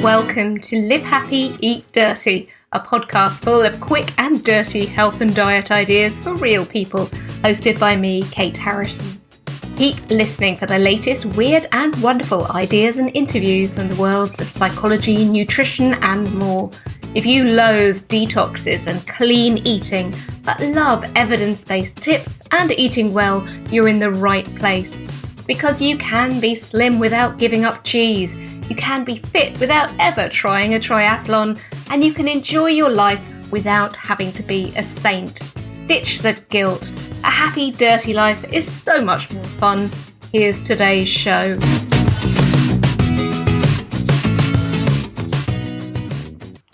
Welcome to Live Happy, Eat Dirty, a podcast full of quick and dirty health and diet ideas for real people, hosted by me, Kate Harrison. Keep listening for the latest weird and wonderful ideas and interviews from the worlds of psychology, nutrition and more. If you loathe detoxes and clean eating, but love evidence-based tips and eating well, you're in the right place. Because you can be slim without giving up cheese, you can be fit without ever trying a triathlon, and you can enjoy your life without having to be a saint. Ditch the guilt. A happy, dirty life is so much more fun. Here's today's show.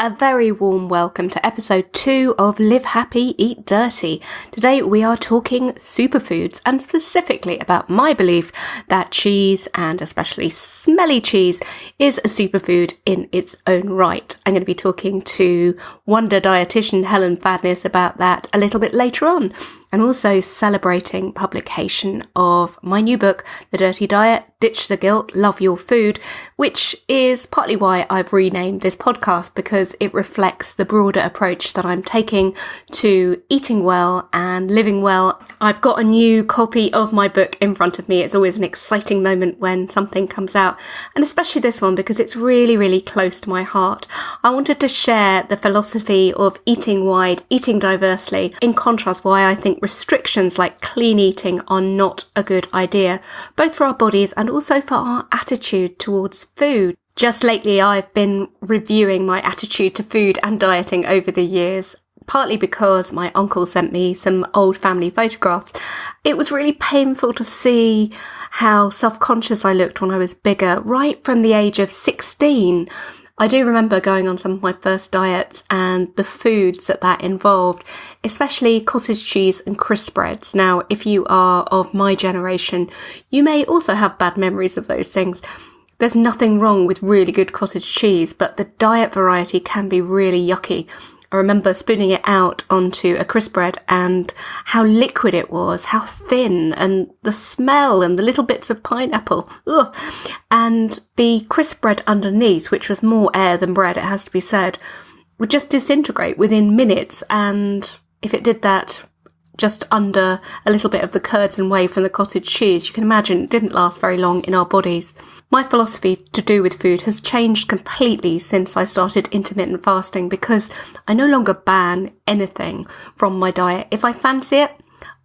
A very warm welcome to episode 2 of Live Happy, Eat Dirty. Today we are talking superfoods and specifically about my belief that cheese, and especially smelly cheese, is a superfood in its own right. I'm going to be talking to wonder dietitian Helen Phadnis about that a little bit later on. And also celebrating publication of my new book, The Dirty Diet, Ditch the Guilt, Love Your Food, which is partly why I've renamed this podcast, because it reflects the broader approach that I'm taking to eating well and living well. I've got a new copy of my book in front of me. It's always an exciting moment when something comes out, and especially this one because it's really, really close to my heart. I wanted to share the philosophy of eating wide, eating diversely, in contrast why I think restrictions like clean eating are not a good idea, both for our bodies and also for our attitude towards food. Just lately, I've been reviewing my attitude to food and dieting over the years, partly because my uncle sent me some old family photographs. It was really painful to see how self-conscious I looked when I was bigger, right from the age of 16. I do remember going on some of my first diets and the foods that involved, especially cottage cheese and crisp breads. Now, if you are of my generation, you may also have bad memories of those things. There's nothing wrong with really good cottage cheese, but the diet variety can be really yucky. I remember spooning it out onto a crisp bread and how liquid it was, how thin, and the smell and the little bits of pineapple. Ugh. And the crisp bread underneath, which was more air than bread, it has to be said, would just disintegrate within minutes. And if it did that just under a little bit of the curds and whey from the cottage cheese, you can imagine it didn't last very long in our bodies. My philosophy to do with food has changed completely since I started intermittent fasting, because I no longer ban anything from my diet. If I fancy it,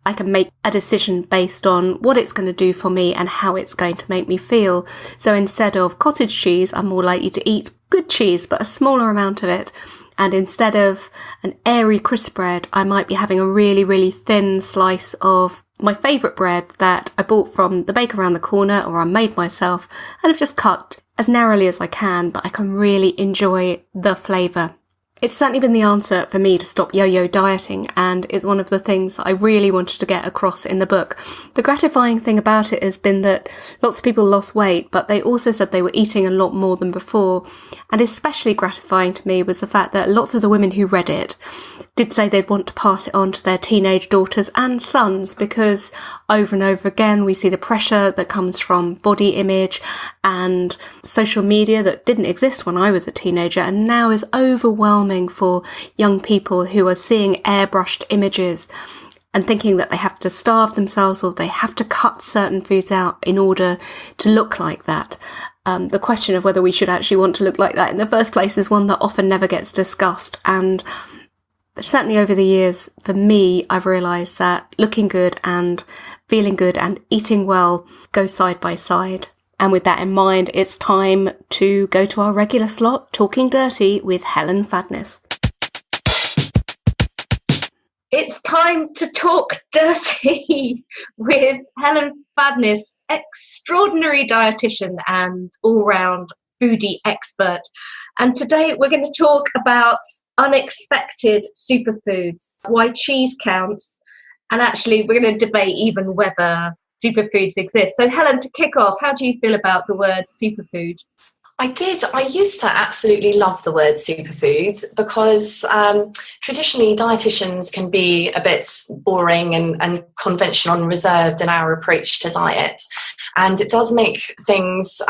I can make a decision based on what it's going to do for me and how it's going to make me feel. So instead of cottage cheese, I'm more likely to eat good cheese, but a smaller amount of it. And instead of an airy crisp bread, I might be having a really, really thin slice of my favourite bread that I bought from the baker around the corner, or I made myself, and I've just cut as narrowly as I can, but I can really enjoy the flavour. It's certainly been the answer for me to stop yo-yo dieting, and it's one of the things that I really wanted to get across in the book. The gratifying thing about it has been that lots of people lost weight, but they also said they were eating a lot more than before. And especially gratifying to me was the fact that lots of the women who read it did say they'd want to pass it on to their teenage daughters and sons, because over and over again we see the pressure that comes from body image and social media that didn't exist when I was a teenager and now is overwhelming for young people who are seeing airbrushed images and thinking that they have to starve themselves or they have to cut certain foods out in order to look like that. The question of whether we should actually want to look like that in the first place is one that often never gets discussed. And certainly over the years, for me, I've realised that looking good and feeling good and eating well go side by side. And with that in mind, it's time to go to our regular slot, Talking Dirty with Helen Phadnis. It's time to talk dirty with Helen Phadnis, extraordinary dietitian and all-round foodie expert. And today we're going to talk about unexpected superfoods, why cheese counts, and actually we're going to debate even whether superfoods exist. So Helen, to kick off, how do you feel about the word superfood? I used to absolutely love the word superfood because traditionally dietitians can be a bit boring and conventional and reserved in our approach to diet. and it does make things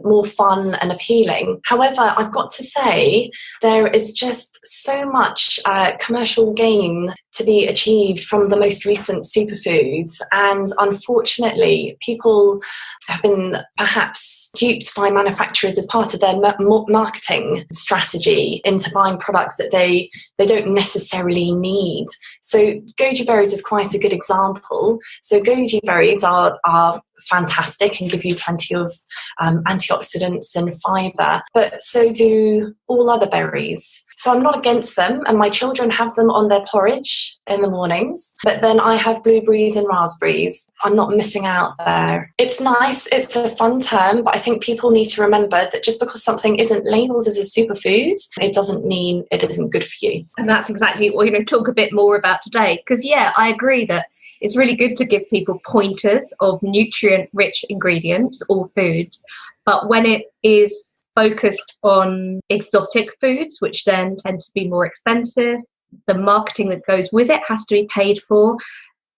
more fun and appealing. However, I've got to say, there is just so much commercial gain to be achieved from the most recent superfoods, and unfortunately people have been perhaps duped by manufacturers as part of their marketing strategy into buying products that they don't necessarily need. So goji berries is quite a good example. So goji berries are fantastic and give you plenty of antioxidants and fibre, but so do all other berries. So I'm not against them, and my children have them on their porridge in the mornings, but then I have blueberries and raspberries. I'm not missing out there. It's nice, it's a fun term, but I think people need to remember that just because something isn't labelled as a superfood, it doesn't mean it isn't good for you. And that's exactly what we're going to talk a bit more about today, because I agree that it's really good to give people pointers of nutrient-rich ingredients or foods, but when it is focused on exotic foods, which then tend to be more expensive, the marketing that goes with it has to be paid for.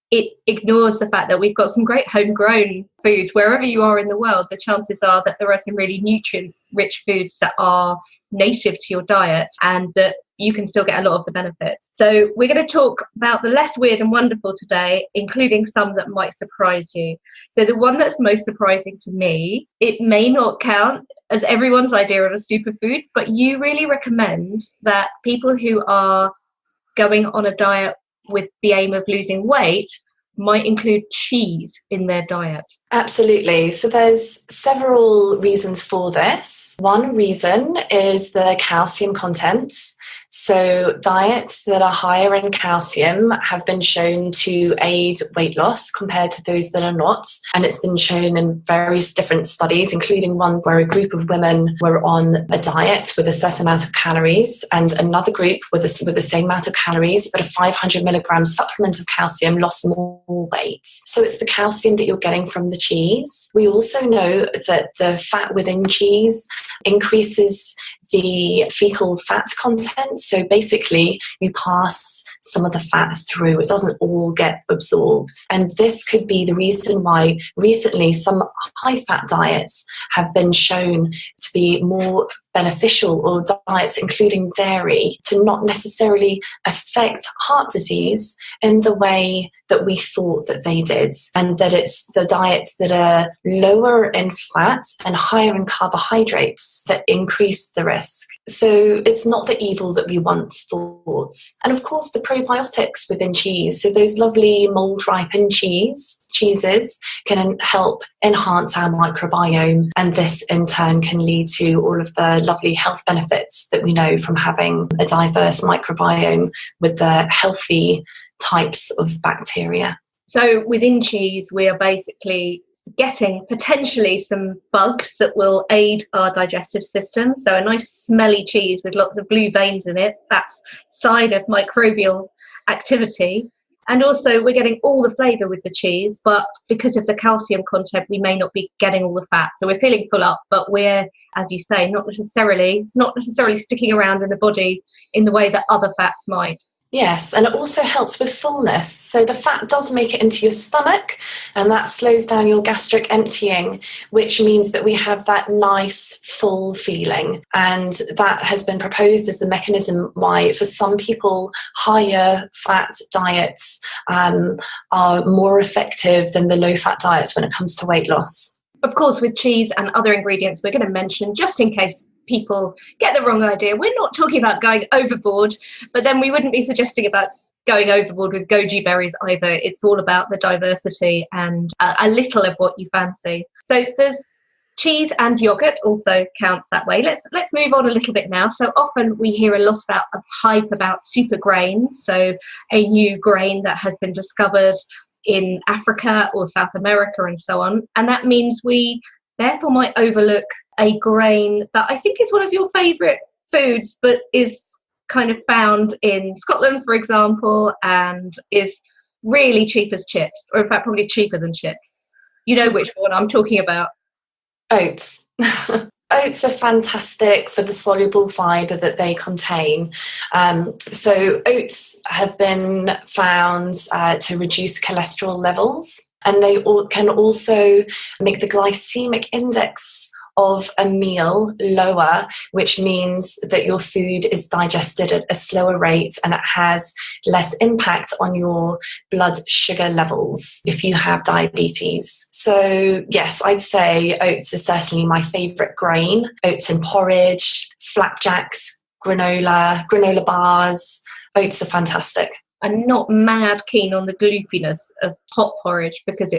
It ignores the fact that we've got some great homegrown foods. Wherever you are in the world, the chances are that there are some really nutrient-rich foods that are native to your diet and that you can still get a lot of the benefits. So we're going to talk about the less weird and wonderful today, including some that might surprise you. So the one that's most surprising to me, it may not count as everyone's idea of a superfood, but you really recommend that people who are going on a diet with the aim of losing weight might include cheese in their diet. Absolutely. So there's several reasons for this. One reason is the calcium content. So diets that are higher in calcium have been shown to aid weight loss compared to those that are not. And it's been shown in various different studies, including one where a group of women were on a diet with a certain amount of calories and another group with the same amount of calories, but a 500 milligram supplement of calcium lost more weight. So it's the calcium that you're getting from the cheese. We also know that the fat within cheese increases the fecal fat content. So basically, you pass some of the fat through. It doesn't all get absorbed. And this could be the reason why recently some high-fat diets have been shown to be more beneficial, or diets including dairy, to not necessarily affect heart disease in the way that we thought that they did, and that it's the diets that are lower in fat and higher in carbohydrates that increase the risk. So it's not the evil that we once thought. And of course, the probiotics within cheese, so those lovely mold-ripened cheeses can help enhance our microbiome, and this in turn can lead to all of the lovely health benefits that we know from having a diverse microbiome with the healthy types of bacteria. So within cheese, we are basically getting potentially some bugs that will aid our digestive system. So a nice smelly cheese with lots of blue veins in it, that's sign of microbial activity. And also we're getting all the flavour with the cheese, but because of the calcium content, we may not be getting all the fat. So we're feeling full up, but we're, as you say, it's not necessarily sticking around in the body in the way that other fats might. Yes, and it also helps with fullness. So the fat does make it into your stomach, and that slows down your gastric emptying, which means that we have that nice full feeling. And that has been proposed as the mechanism why, for some people, higher fat diets are more effective than the low fat diets when it comes to weight loss. Of course, with cheese and other ingredients we're going to mention, just in case people get the wrong idea, we're not talking about going overboard, but then we wouldn't be suggesting about going overboard with goji berries either. It's all about the diversity and a little of what you fancy. So there's cheese, and yogurt also counts that way. Let's move on a little bit now. So often we hear a lot about hype about super grains, so a new grain that has been discovered in Africa or South America and so on, and that means we therefore might overlook a grain that I think is one of your favourite foods, but is kind of found in Scotland, for example, and is really cheap as chips, or in fact probably cheaper than chips. You know which one I'm talking about. Oats. Oats are fantastic for the soluble fibre that they contain. So oats have been found to reduce cholesterol levels. And they can also make the glycemic index of a meal lower, which means that your food is digested at a slower rate and it has less impact on your blood sugar levels if you have diabetes. So yes, I'd say oats is certainly my favourite grain. Oats in porridge, flapjacks, granola bars. Oats are fantastic. I'm not mad keen on the gloopiness of hot porridge because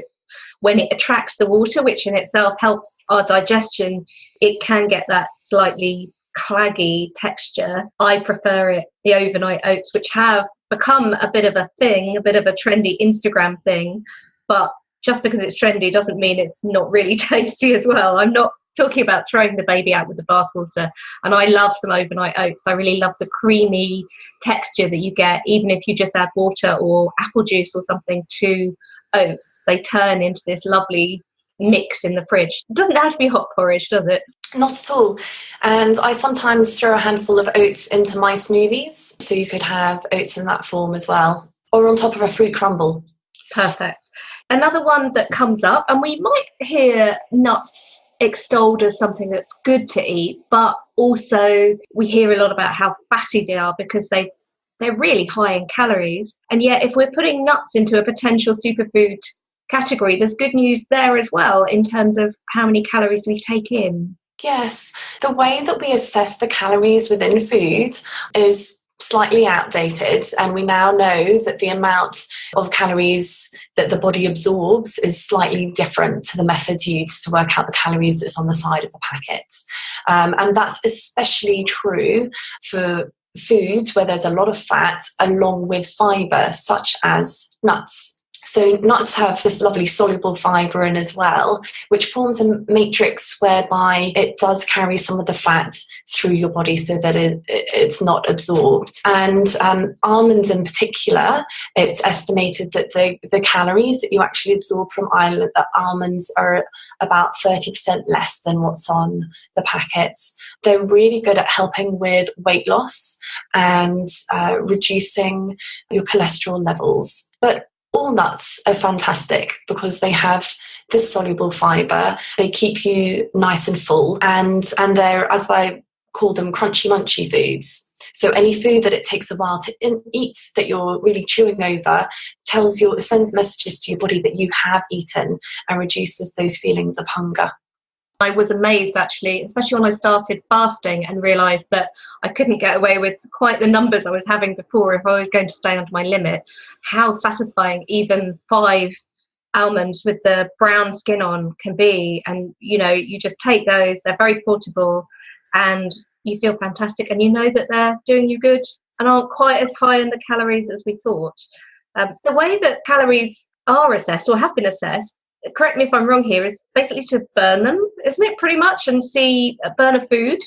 when it attracts the water, which in itself helps our digestion, it can get that slightly claggy texture. I prefer the overnight oats, which have become a bit of a thing, a bit of a trendy Instagram thing. But just because it's trendy doesn't mean it's not really tasty as well. I'm not talking about throwing the baby out with the bathwater. And I love some overnight oats. I really love the creamy texture that you get, even if you just add water or apple juice or something to oats. They turn into this lovely mix in the fridge. It doesn't have to be hot porridge, does it? Not at all. And I sometimes throw a handful of oats into my smoothies, so you could have oats in that form as well, or on top of a fruit crumble. Perfect. Another one that comes up, and we might hear nuts extolled as something that's good to eat, but also we hear a lot about how fatty they are because they're really high in calories. And yet if we're putting nuts into a potential superfood category, there's good news there as well in terms of how many calories we take in. Yes, the way that we assess the calories within food is slightly outdated, and we now know that the amount of calories that the body absorbs is slightly different to the methods used to work out the calories that's on the side of the packet. And that's especially true for foods where there's a lot of fat along with fibre, such as nuts. So nuts have this lovely soluble fibre in as well, which forms a matrix whereby it does carry some of the fat through your body so that it's not absorbed. And almonds in particular, it's estimated that the calories that you actually absorb from almonds are about 30% less than what's on the packets. They're really good at helping with weight loss and reducing your cholesterol levels. But all nuts are fantastic because they have this soluble fibre. They keep you nice and full, and they're, as I call them, crunchy-munchy foods. So any food that it takes a while to eat that you're really chewing over sends messages to your body that you have eaten and reduces those feelings of hunger. I was amazed actually, especially when I started fasting and realised that I couldn't get away with quite the numbers I was having before if I was going to stay under my limit, how satisfying even 5 almonds with the brown skin on can be. And, you just take those, they're very portable and you feel fantastic and you know that they're doing you good and aren't quite as high in the calories as we thought. The way that calories are assessed or have been assessed, correct me if I'm wrong here, is basically to burn them, isn't it, pretty much, and burn a food,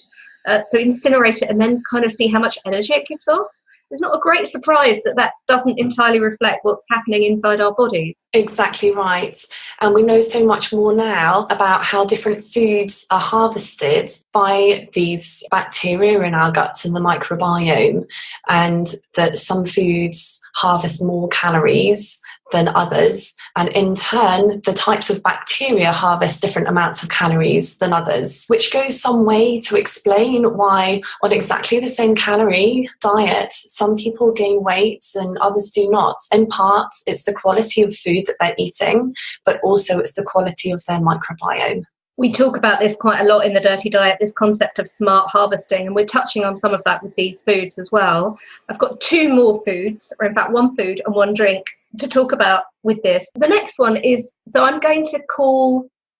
so incinerate it and then kind of see how much energy it gives off. It's not a great surprise that doesn't entirely reflect what's happening inside our bodies. Exactly right. And we know so much more now about how different foods are harvested by these bacteria in our guts and the microbiome, and that some foods harvest more calories than others, and in turn the types of bacteria harvest different amounts of calories than others, which goes some way to explain why on exactly the same calorie diet some people gain weight and others do not. In part it's the quality of food that they're eating, but also it's the quality of their microbiome. We talk about this quite a lot in the Dirty Diet, this concept of smart harvesting, and we're touching on some of that with these foods as well. I've got 2 more foods, or in fact 1 food and 1 drink to talk about with this. The next one is,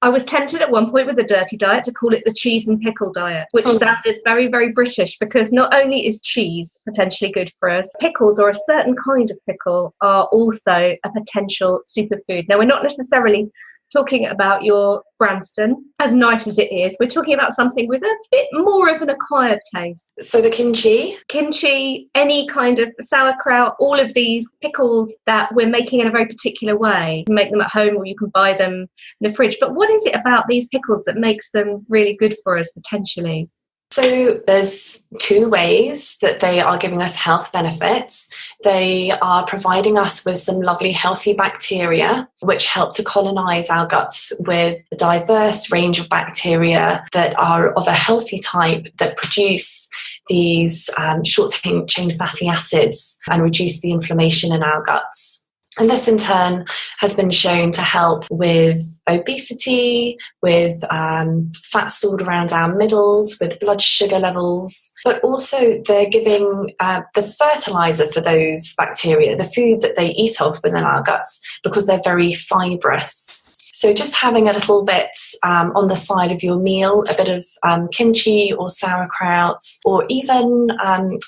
I was tempted at one point with the Dirty Diet to call it the cheese and pickle diet, which sounded very, very British, because not only is cheese potentially good for us, pickles, or a certain kind of pickle, are also a potential superfood. Now, we're not necessarily talking about your Branston, as nice as it is. We're talking about something with a bit more of an acquired taste. So the kimchi, any kind of sauerkraut, all of these pickles that we're making in a very particular way. You can make them at home or you can buy them in the fridge. But what is it about these pickles that makes them really good for us potentially? So there's two ways that they are giving us health benefits. They are providing us with some lovely healthy bacteria, which help to colonize our guts with a diverse range of bacteria that are of a healthy type that produce these short-chain fatty acids and reduce the inflammation in our guts. And this in turn has been shown to help with obesity, with fat stored around our middles, with blood sugar levels, but also they're giving the fertilizer for those bacteria, the food that they eat of within our guts, because they're very fibrous. So just having a little bit on the side of your meal, a bit of kimchi or sauerkraut, or even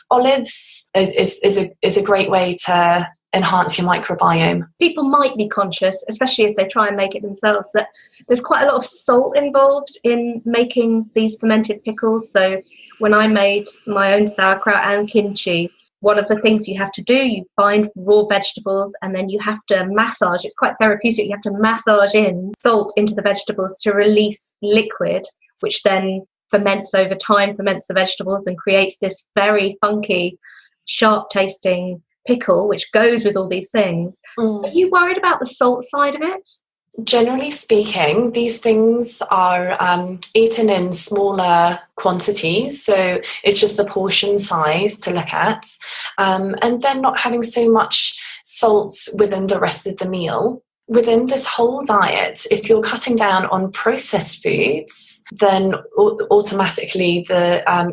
olives is a great way to enhance your microbiome. People might be conscious, especially if they try and make it themselves, that there's quite a lot of salt involved in making these fermented pickles. So when I made my own sauerkraut and kimchi, one of the things you have to do, you find raw vegetables and then you have to massage. It's quite therapeutic. You have to massage in salt into the vegetables to release liquid, which then ferments over time, ferments the vegetables and creates this very funky, sharp tasting pickle, which goes with all these things. Are you worried about the salt side of it? Generally speaking, these things are eaten in smaller quantities, so it's just the portion size to look at, and then not having so much salt within the rest of the meal. Within this whole diet, if you're cutting down on processed foods, then automatically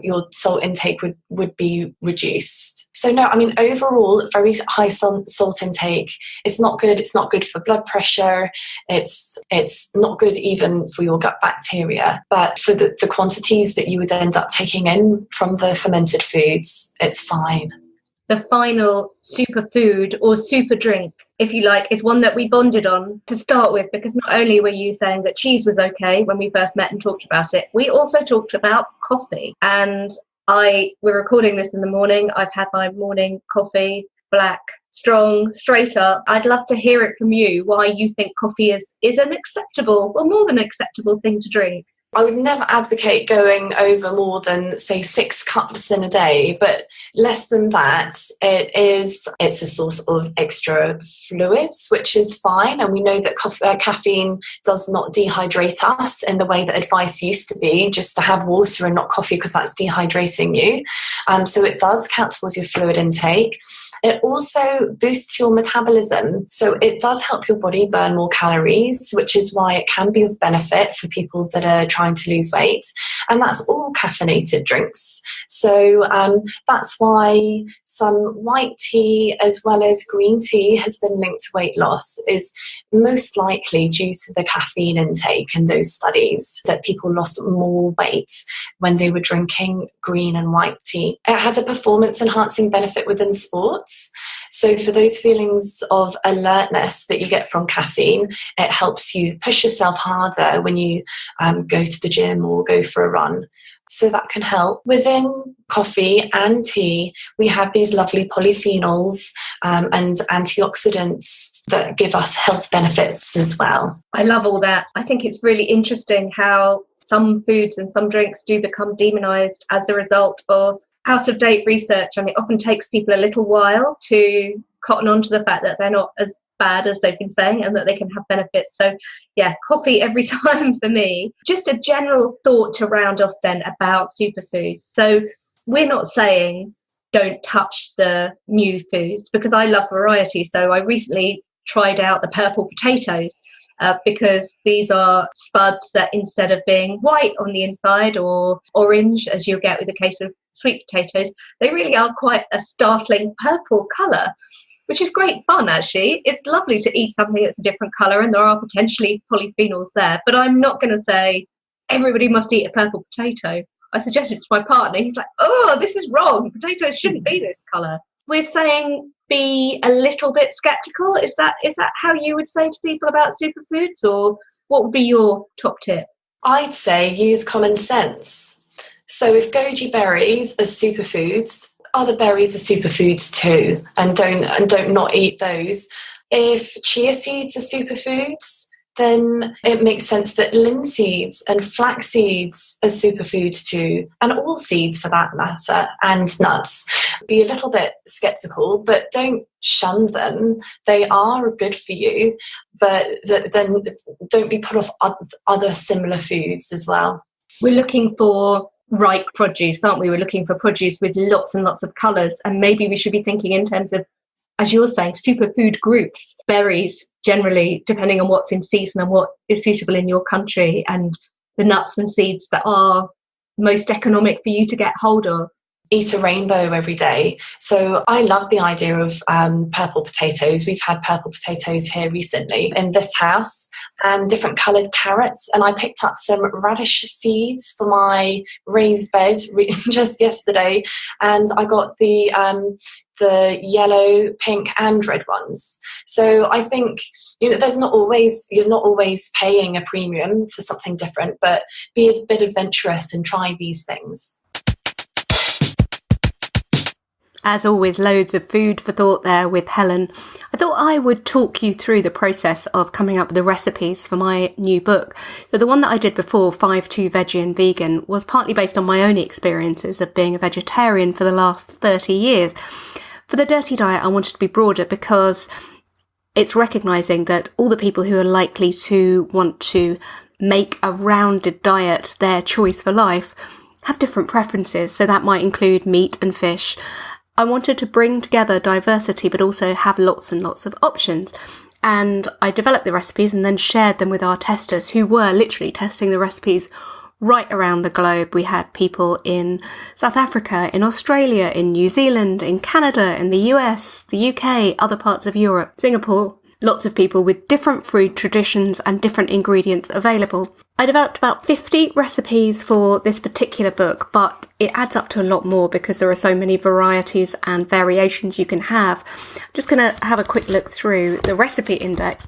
your salt intake would be reduced. So no, I mean, overall, very high salt intake. It's not good. It's not good for blood pressure. It's not good even for your gut bacteria. But for the quantities that you would end up taking in from the fermented foods, it's fine. The final superfood or super drink, if you like, is one that we bonded on to start with, because not only were you saying that cheese was okay when we first met and talked about it, we also talked about coffee. And we're recording this in the morning. I've had my morning coffee, black, strong, straight up. I'd love to hear it from you, why you think coffee is an acceptable, well, more than acceptable thing to drink. I would never advocate going over more than, say, 6 cups in a day, but less than that, it's a source of extra fluids, which is fine. And we know that caffeine does not dehydrate us in the way that advice used to be, just to have water and not coffee because that's dehydrating you. So it does count towards your fluid intake. It also boosts your metabolism. So it does help your body burn more calories, which is why it can be of benefit for people that are trying to lose weight. And that's all caffeinated drinks. So that's why some white tea as well as green tea has been linked to weight loss, is most likely due to the caffeine intake in those studies, that people lost more weight when they were drinking green and white tea. It has a performance enhancing benefit within sports. So for those feelings of alertness that you get from caffeine, it helps you push yourself harder when you go to the gym or go for a run. So that can help. Within coffee and tea, we have these lovely polyphenols and antioxidants that give us health benefits as well. I love all that. I think it's really interesting how some foods and some drinks do become demonized as a result of out-of-date research, and it often takes people a little while to cotton on to the fact that they're not as bad as they've been saying and that they can have benefits. So yeah, coffee every time for me. Just a general thought to round off then about superfoods. So we're not saying don't touch the new foods, because I love variety. So I recently tried out the purple potatoes, because these are spuds that, instead of being white on the inside or orange as you'll get with a case of sweet potatoes, they really are quite a startling purple colour, which is great fun actually. It's lovely to eat something that's a different colour, and there are potentially polyphenols there, but I'm not going to say everybody must eat a purple potato. I suggested it to my partner. He's like, oh, this is wrong. Potatoes shouldn't be this colour. We're saying be a little bit sceptical. Is that how you would say to people about superfoods, or what would be your top tip? I'd say use common sense. So if goji berries are superfoods, other berries are superfoods too, and don't not eat those. If chia seeds are superfoods, then it makes sense that linseeds and flax seeds are superfoods too, and all seeds for that matter, and nuts. Be a little bit skeptical, but don't shun them. They are good for you, but then don't be put off other similar foods as well. We're looking for ripe produce, aren't we? We're looking for produce with lots and lots of colours, and maybe we should be thinking in terms of, as you're saying, superfood groups, berries generally, depending on what's in season and what is suitable in your country, and the nuts and seeds that are most economic for you to get hold of. Eat a rainbow every day. So I love the idea of purple potatoes. We've had purple potatoes here recently in this house, and different coloured carrots. And I picked up some radish seeds for my raised bed just yesterday, and I got the yellow, pink and red ones. So I think, you're not always paying a premium for something different, but be a bit adventurous and try these things. As always, loads of food for thought there with Helen. I thought I would talk you through the process of coming up with the recipes for my new book. So the one that I did before, 5-2 Veggie and Vegan, was partly based on my own experiences of being a vegetarian for the last 30 years. For the Dirty Diet, I wanted to be broader because it's recognising that all the people who are likely to want to make a rounded diet their choice for life have different preferences. So that might include meat and fish. I wanted to bring together diversity, but also have lots and lots of options. And I developed the recipes and then shared them with our testers, who were literally testing the recipes right around the globe. We had people in South Africa, in Australia, in New Zealand, in Canada, in the US, the UK, other parts of Europe, Singapore. Lots of people with different food traditions and different ingredients available. I developed about 50 recipes for this particular book, but it adds up to a lot more because there are so many varieties and variations you can have. I'm just going to have a quick look through the recipe index.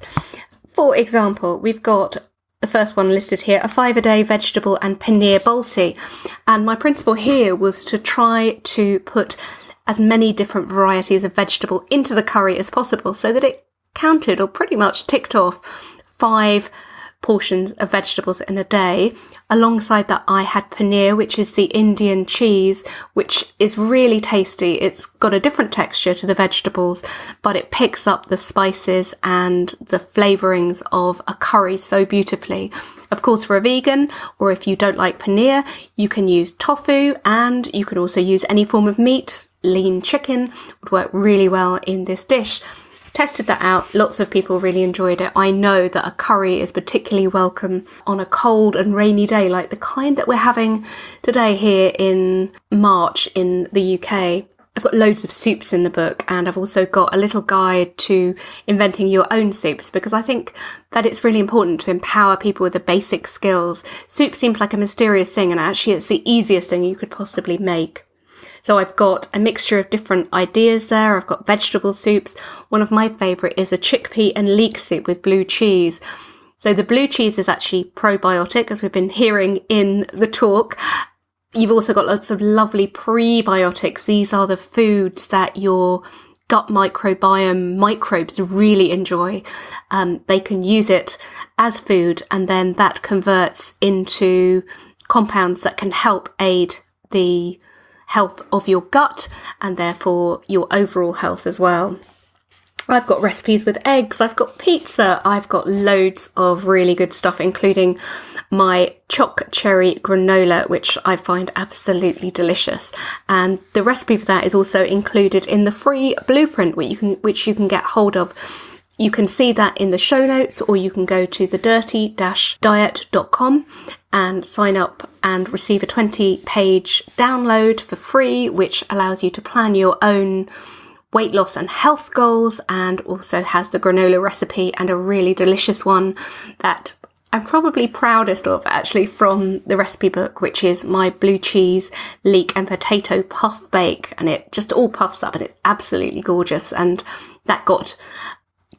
For example, we've got the first one listed here, a 5-a-day vegetable and paneer balti. And my principle here was to try to put as many different varieties of vegetable into the curry as possible so that it counted or pretty much ticked off 5 portions of vegetables in a day. Alongside that, I had paneer, which is the Indian cheese, which is really tasty. It's got a different texture to the vegetables, but it picks up the spices and the flavourings of a curry so beautifully. Of course, for a vegan, or if you don't like paneer, you can use tofu, and you can also use any form of meat. Lean chicken would work really well in this dish. Tested that out. Lots of people really enjoyed it. I know that a curry is particularly welcome on a cold and rainy day, like the kind that we're having today here in March in the UK. I've got loads of soups in the book, and I've also got a little guide to inventing your own soups, because I think that it's really important to empower people with the basic skills. Soup seems like a mysterious thing, and actually it's the easiest thing you could possibly make. So I've got a mixture of different ideas there. I've got vegetable soups. One of my favourite is a chickpea and leek soup with blue cheese. So the blue cheese is actually probiotic, as we've been hearing in the talk. You've also got lots of lovely prebiotics. These are the foods that your gut microbiome microbes really enjoy. They can use it as food, and then that converts into compounds that can help aid the health of your gut and therefore your overall health as well. I've got recipes with eggs, I've got pizza, I've got loads of really good stuff, including my choc cherry granola, which I find absolutely delicious. And the recipe for that is also included in the free blueprint, which you can get hold of. You can see that in the show notes, or you can go to thedirty-diet.com and sign up and receive a 20-page download for free, which allows you to plan your own weight loss and health goals, and also has the granola recipe, and a really delicious one that I'm probably proudest of actually from the recipe book, which is my blue cheese, leek and potato puff bake. And it just all puffs up and it's absolutely gorgeous. And that got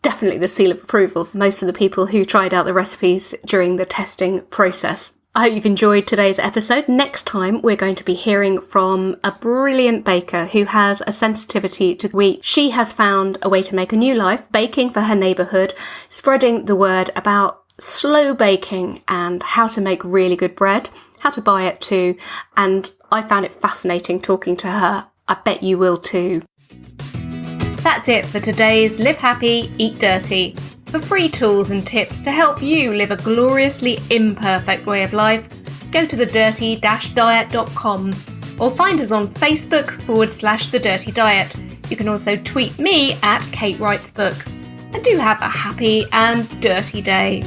definitely the seal of approval for most of the people who tried out the recipes during the testing process. I hope you've enjoyed today's episode. Next time, we're going to be hearing from a brilliant baker who has a sensitivity to wheat. She has found a way to make a new life, baking for her neighbourhood, spreading the word about slow baking and how to make really good bread, how to buy it too, and I found it fascinating talking to her. I bet you will too. That's it for today's Live Happy, Eat Dirty. For free tools and tips to help you live a gloriously imperfect way of life, go to thedirty-diet.com or find us on Facebook /The Dirty Diet. You can also tweet me at Kate Writes Books. And do have a happy and dirty day.